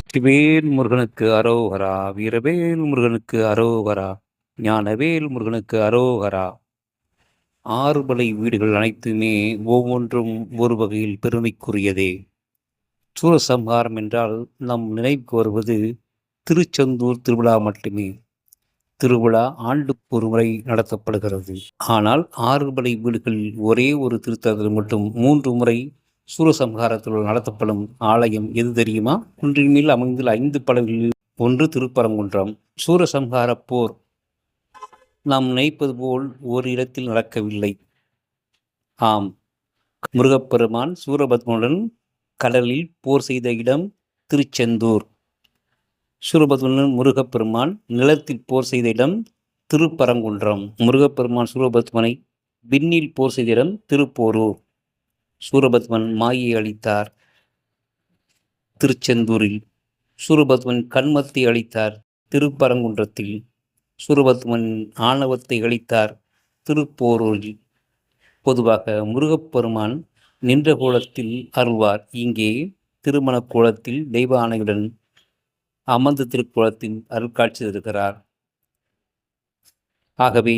வெற்றிவேல் முருகனுக்கு அரோகரா, வீரவேல் முருகனுக்கு அரோகரா, ஞானவேல் முருகனுக்கு அரோகரா. ஆறுபடை வீடுகள் அனைத்துமே ஒவ்வொன்றும் ஒரு வகையில் பெருமைக்குரியதே. சூரசம்ஹாரம் என்றால் நம் நினைவுக்கு வருவது திருச்செந்தூர் திருவிழா மட்டுமே. திருவிழா ஆண்டுக்கு ஒரு முறை நடத்தப்படுகிறது. ஆனால் ஆறுபடை வீடுகள் ஒரே ஒரு திருத்தலத்தில் மட்டும் 3 முறை சூரசம்ஹாரத்தில் நடத்தப்படும் ஆலயம் எது தெரியுமா? ஒன்றின் மேல் அமைந்துள்ள 5 படகுகளில் ஒன்று திருப்பரங்குன்றம். சூரசம்ஹார போர் நாம் நினைப்பது போல் ஒரு இடத்தில் நடக்கவில்லை. ஆம், முருகப்பெருமான் சூரபத்மனுடன் கடலில் போர் செய்த இடம் திருச்செந்தூர். சூரபத்மனுடன் முருகப்பெருமான் நிலத்தில் போர் செய்த இடம் திருப்பரங்குன்றம். முருகப்பெருமான் சூரபத்மனை விண்ணில் போர் செய்த இடம் திருப்போரூர். சூரபத்மன் மாயை அளித்தார் திருச்செந்தூரில். சூரபத்மன் கண்மத்தை அளித்தார் திருப்பரங்குன்றத்தில். சூரபத்மன் ஆணவத்தை அளித்தார் திருப்போரூரில். பொதுவாக முருகப்பெருமான் நின்ற கோலத்தில் அருள்வார். இங்கே திருமண கோலத்தில் தெய்வ ஆணையுடன் அமர்ந்த திருக்கோலத்தில் அருள்காட்சி இருக்கிறார். ஆகவே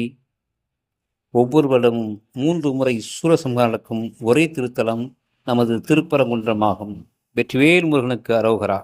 ஒவ்வொரு வருடமும் 3 முறை சூரசம்ஹாரம் நடக்கும் ஒரே திருத்தலம் நமது திருப்பரங்குன்றமாகும். வெற்றிவேல் முருகனுக்கு அரோகரா.